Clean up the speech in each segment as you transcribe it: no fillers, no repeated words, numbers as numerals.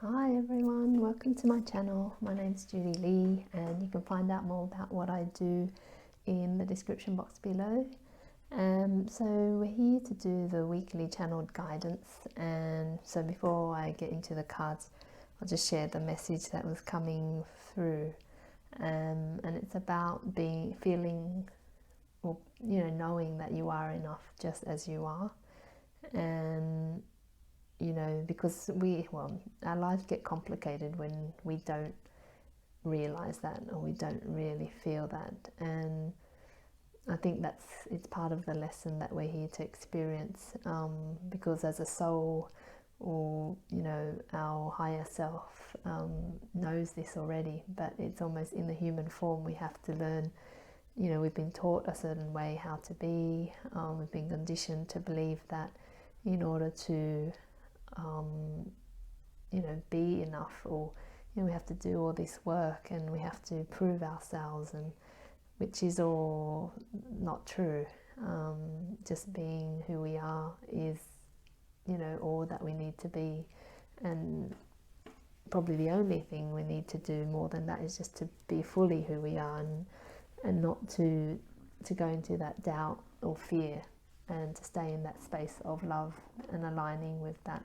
Hi everyone, welcome to my channel. My name's Judy Lee and you can find out more about what I do in the description box below. So we're here to do the weekly channeled guidance, and so before I get into the cards, I'll just share the message that was coming through, and it's about feeling, or knowing that you are enough just as you are. And because our lives get complicated when we don't realize that, or we don't really feel that. And I think it's part of the lesson that we're here to experience, because as a soul, or our higher self knows this already, but it's almost in the human form we have to learn. We've been taught a certain way how to be. We've been conditioned to believe that in order to be enough, or we have to do all this work and we have to prove ourselves, and which is all not true. Just being who we are is all that we need to be, and probably the only thing we need to do more than that is just to be fully who we are, and not to go into that doubt or fear, and to stay in that space of love and aligning with that.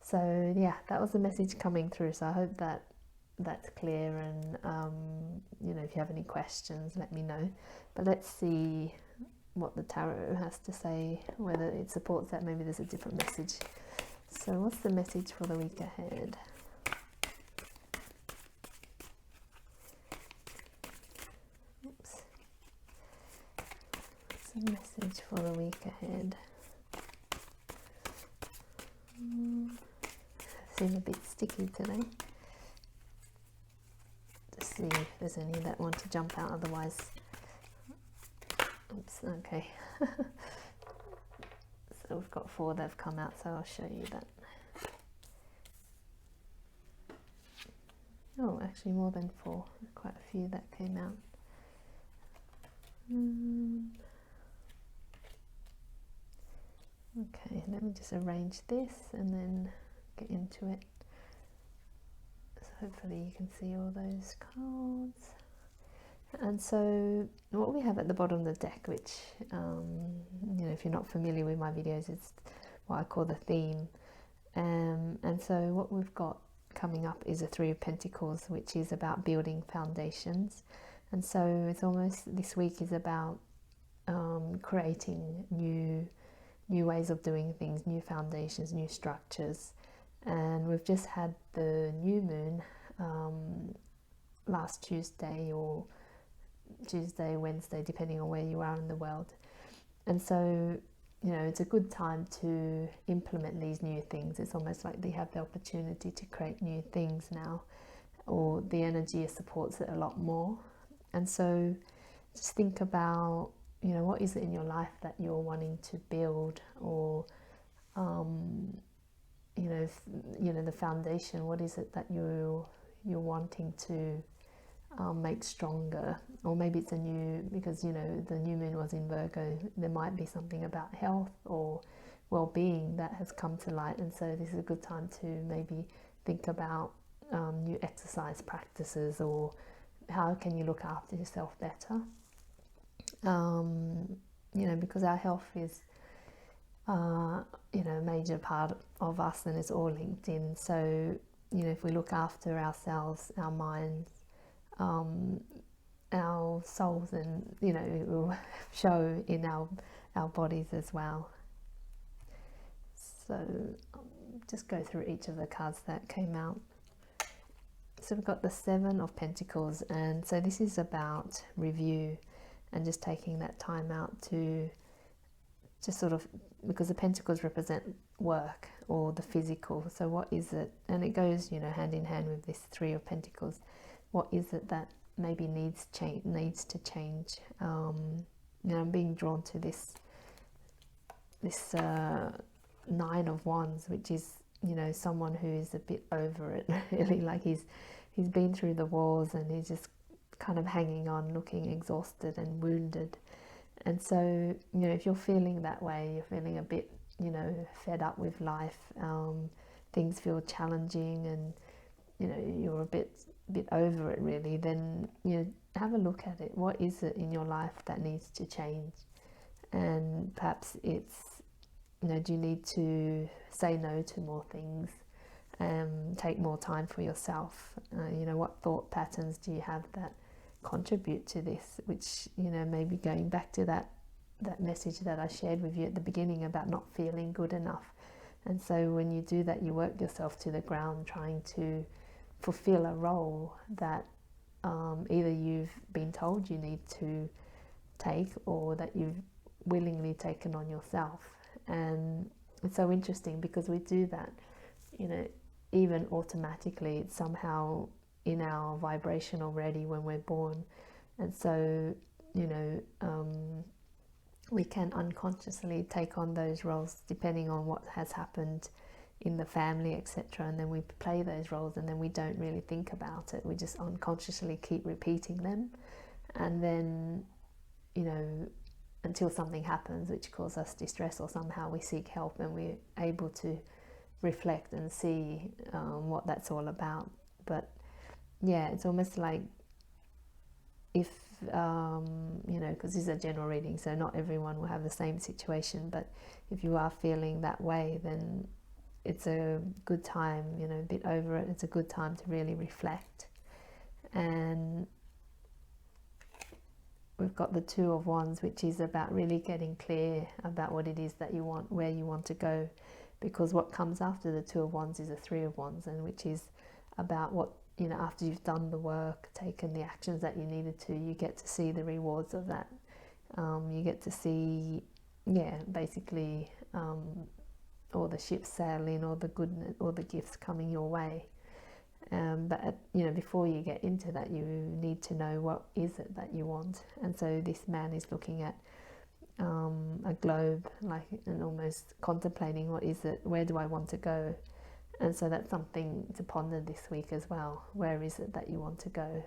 So yeah, that was the message coming through. So I hope that that's clear, and if you have any questions, let me know. But let's see what the tarot has to say, whether it supports that. Maybe there's a different message. So what's the message for the week ahead? Oops. What's the message for the week ahead? Seem a bit sticky today. Just see if there's any that want to jump out, otherwise. Oops, okay. So we've got 4 that have come out, so I'll show you that. Oh, actually more than 4, quite a few that came out. Okay, let me just arrange this and then get into it. So hopefully you can see all those cards. And so what we have at the bottom of the deck, which if you're not familiar with my videos, it's what I call the theme. And so what we've got coming up is a 3 of Pentacles, which is about building foundations. And so it's almost, this week is about creating new ways of doing things, new foundations, new structures. And we've just had the new moon last Tuesday, or Tuesday, Wednesday, depending on where you are in the world. And so it's a good time to implement these new things. It's almost like they have the opportunity to create new things now, or the energy supports it a lot more. And so just think about what is it in your life that you're wanting to build, or the foundation. What is it that you're wanting to make stronger? Or maybe it's because the new moon was in Virgo, there might be something about health or well-being that has come to light. And so this is a good time to maybe think about new exercise practices, or how can you look after yourself better. Because our health is a major part of us, and it's all linked in. So if we look after ourselves, our minds, our souls, and it will show in our bodies as well. So just go through each of the cards that came out. So we've got the 7 of Pentacles, and so this is about review, and just taking that time out to just sort of, because the Pentacles represent work or the physical. So what is it? And it goes hand in hand with this 3 of Pentacles. What is it that maybe needs to change? I'm being drawn to this 9 of Wands, which is someone who is a bit over it, really. Like he's been through the wars, and he's just kind of hanging on, looking exhausted and wounded. And so if you're feeling that way, you're feeling a bit fed up with life, things feel challenging and you're a bit over it really, then have a look at it. What is it in your life that needs to change? And perhaps it's, do you need to say no to more things, take more time for yourself? What thought patterns do you have that contribute to this, which maybe going back to that message that I shared with you at the beginning about not feeling good enough. And so when you do that, you work yourself to the ground trying to fulfill a role that either you've been told you need to take or that you've willingly taken on yourself. And it's so interesting because we do that, even automatically. It's somehow in our vibration already when we're born. And so, we can unconsciously take on those roles depending on what has happened in the family, etc. And then we play those roles and then we don't really think about it. We just unconsciously keep repeating them. And then, until something happens which causes us distress, or somehow we seek help and we're able to reflect and see what that's all about. But yeah, it's almost like if because this is a general reading, so not everyone will have the same situation, but if you are feeling that way, then it's a good time, a bit over it, it's a good time to really reflect. And we've got the Two of Wands, which is about really getting clear about what it is that you want, where you want to go, because what comes after the Two of Wands is the Three of Wands, and which is about what, after you've done the work, taken the actions that you needed to, you get to see the rewards of that. You get to see, basically all the ships sailing, all the goodness, all the gifts coming your way. But before you get into that, you need to know what is it that you want. And so this man is looking at a globe, and almost contemplating, what is it, where do I want to go? And so that's something to ponder this week as well. Where is it that you want to go?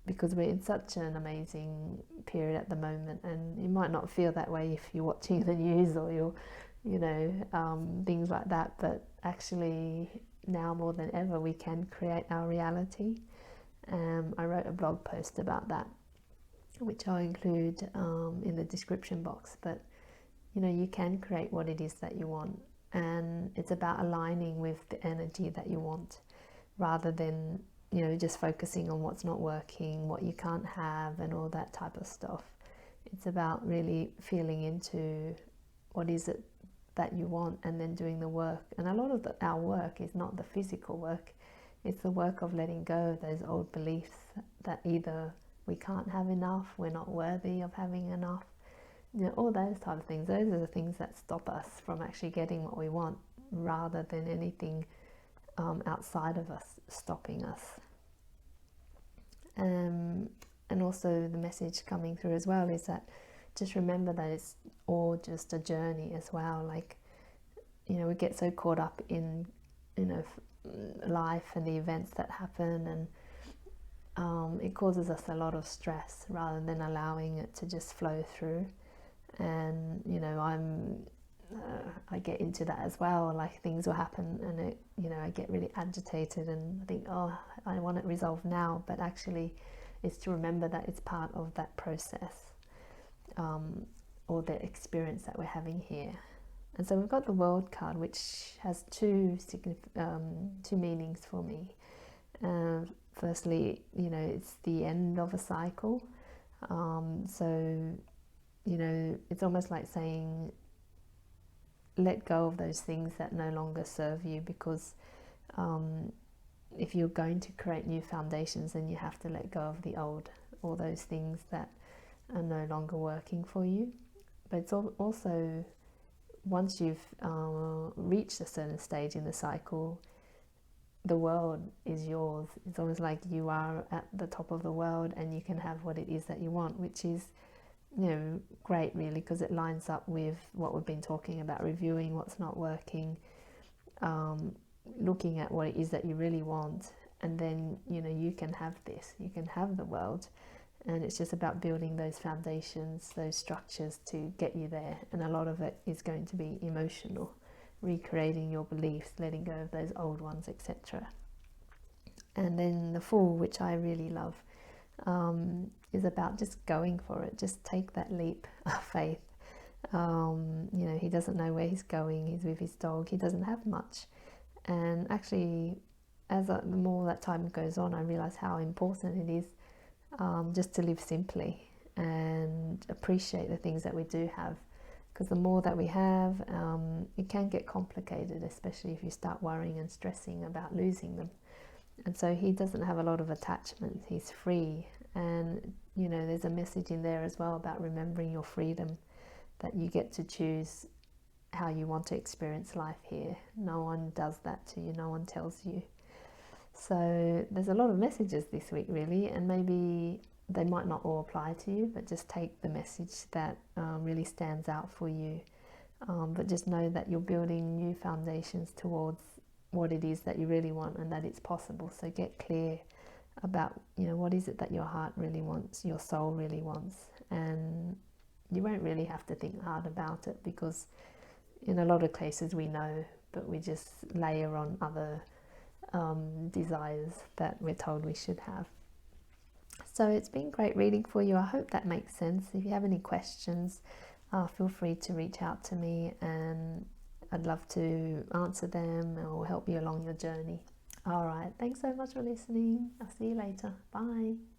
Because we're in such an amazing period at the moment, and you might not feel that way if you're watching the news or you're, things like that. But actually, now more than ever, we can create our reality. I wrote a blog post about that, which I'll include in the description box. But you can create what it is that you want, and it's about aligning with the energy that you want, rather than just focusing on what's not working, what you can't have, and all that type of stuff. It's about really feeling into what is it that you want, and then doing the work. And a lot of our work is not the physical work, it's the work of letting go of those old beliefs that either we can't have enough, we're not worthy of having enough, all those type of things. Those are the things that stop us from actually getting what we want, rather than anything outside of us stopping us. And also the message coming through as well is that just remember that it's all just a journey as well. We get so caught up in life and the events that happen, and it causes us a lot of stress rather than allowing it to just flow through. And I get into that as well. Things will happen, and I get really agitated and think, oh, I want it resolved now. But actually, it's to remember that it's part of that process, or the experience that we're having here. And so we've got the World card, which has two meanings for me. Firstly, it's the end of a cycle. So it's almost like saying, let go of those things that no longer serve you, because if you're going to create new foundations, then you have to let go of the old, all those things that are no longer working for you. But it's also, once you've reached a certain stage in the cycle, the world is yours. It's almost like you are at the top of the world, and you can have what it is that you want, which is great really, because it lines up with what we've been talking about, reviewing what's not working, looking at what it is that you really want, and then you can have this, you can have the world. And it's just about building those foundations, those structures to get you there. And a lot of it is going to be emotional, recreating your beliefs, letting go of those old ones, etc. And then the Fool, which I really love, is about just going for it. Just take that leap of faith. You know, he doesn't know where he's going. He's with his dog. He doesn't have much. And actually, the more that time goes on, I realize how important it is just to live simply and appreciate the things that we do have. Because the more that we have, it can get complicated, especially if you start worrying and stressing about losing them. And so he doesn't have a lot of attachment. He's free. And, you know, there's a message in there as well about remembering your freedom, that you get to choose how you want to experience life here. No one does that to you. No one tells you. So there's a lot of messages this week, really, and maybe they might not all apply to you, but just take the message that really stands out for you. But just know that you're building new foundations towards what it is that you really want, and that it's possible. So get clear about, you know, what is it that your heart really wants, your soul really wants, and you won't really have to think hard about it, because in a lot of cases we know, but we just layer on other desires that we're told we should have. So it's been great reading for you. I hope that makes sense. If you have any questions, feel free to reach out to me, and I'd love to answer them or help you along your journey. All right, thanks so much for listening. I'll see you later. Bye.